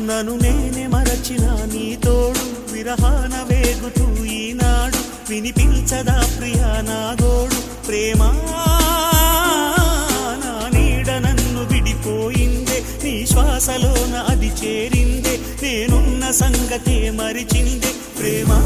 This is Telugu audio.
నన్ను నేనే మరచిన నీ తోడు విరహాన వేగుతూ ఈనాడు వినిపించదా ప్రియా నా గోడు ప్రేమా నా నీడ నన్ను విడిపోయిందే నీ శ్వాసలోన అది చేరిందే నేనున్న సంగతే మరిచిందే ప్రేమా